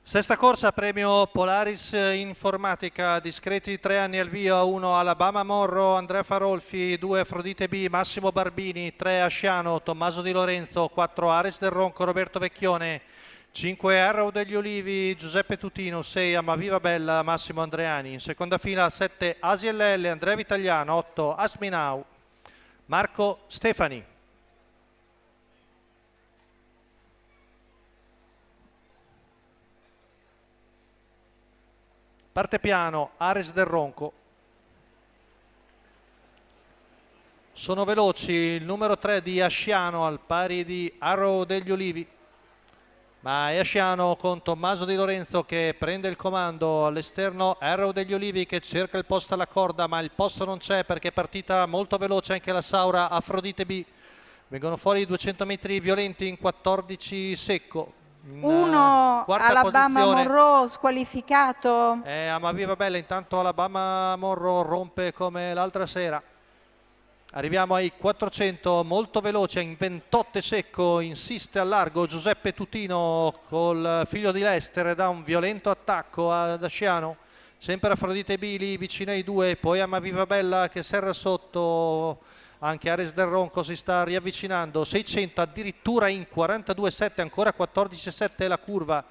Sesta corsa, premio Polaris Informatica, discreti 3 anni al via, 1 Alabama Morro, Andrea Farolfi, 2 Afrodite B, Massimo Barbini, 3 Asciano, Tommaso Di Lorenzo, 4 Ares del Ronco, Roberto Vecchione, 5 Arrow degli Ulivi, Giuseppe Tutino, 6 Amaviva Bella, Massimo Andreani. In seconda fila 7 ASLL, Andrea Vitagliano, 8 Asminau, Marco Stefani. Parte piano, Ares del Ronco. Sono veloci il numero 3 di Asciano al pari di Arrow degli Ulivi. Ma è Asciano con Tommaso Di Lorenzo che prende il comando all'esterno. Arrow degli Ulivi che cerca il posto alla corda, ma il posto non c'è perché è partita molto veloce anche la Saura Afrodite B. Vengono fuori 200 metri violenti in 14 secco. Uno Alabama posizione. Monroe squalificato. Amaviva Bella, intanto Alabama Monroe rompe come l'altra sera. Arriviamo ai 400, molto veloce, in 28 secco, insiste al largo Giuseppe Tutino col figlio di Lester, da un violento attacco ad Asciano. Sempre Afrodite B lì vicino ai due, poi Amaviva Bella che serra sotto. Anche Ares del Ronco si sta riavvicinando, 600 addirittura in 42,7, ancora 14,7 la curva.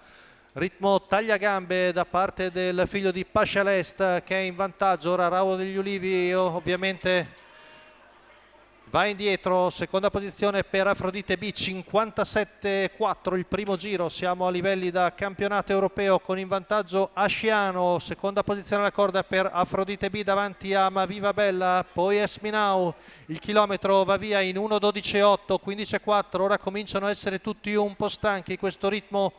Ritmo tagliagambe da parte del figlio di Pascialest che è in vantaggio. Ora Raul degli Ulivi ovviamente va indietro, seconda posizione per Afrodite B, 57,4 il primo giro, siamo a livelli da campionato europeo con in vantaggio Asciano, seconda posizione alla corda per Afrodite B davanti a Maviva Bella, poi Esminau, il chilometro va via in 1:12,8, 15,4, ora cominciano a essere tutti un po' stanchi, questo ritmo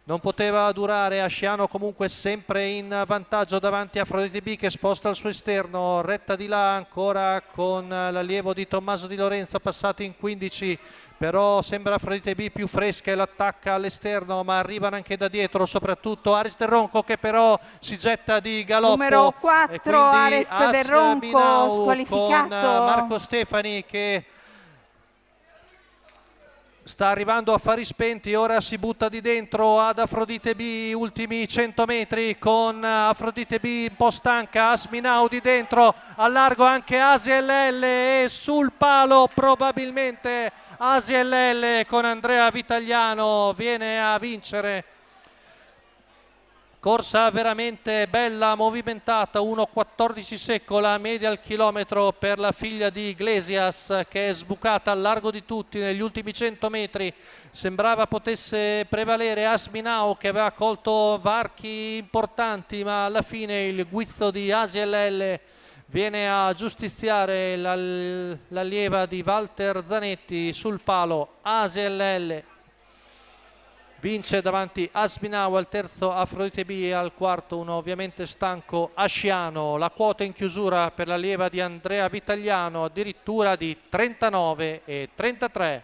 non poteva durare. Asciano comunque sempre in vantaggio davanti a Afrodite B che sposta il suo esterno, retta di là ancora con l'allievo di Tommaso Di Lorenzo passato in 15, però sembra Afrodite B più fresca e l'attacca all'esterno, ma arrivano anche da dietro soprattutto Ares del Ronco che però si getta di galoppo. Numero 4 Ares del Ronco squalificato. Con Marco Stefani che sta arrivando a fari spenti, ora si butta di dentro ad Afrodite B, ultimi 100 metri con Afrodite B un po' stanca, Asminau di dentro, al largo anche ASLL e sul palo probabilmente ASLL con Andrea Vitagliano viene a vincere. Corsa veramente bella, movimentata, 1:14 secco la media al chilometro per la figlia di Iglesias che è sbucata al largo di tutti negli ultimi 100 metri. Sembrava potesse prevalere Asminau che aveva colto varchi importanti, ma alla fine il guizzo di ASLL viene a giustiziare l'allieva di Walter Zanetti sul palo. ASLL vince davanti Asminau al terzo Afrodite B e al quarto uno ovviamente stanco Asciano. La quota in chiusura per l'allieva di Andrea Vitagliano addirittura di 39,33.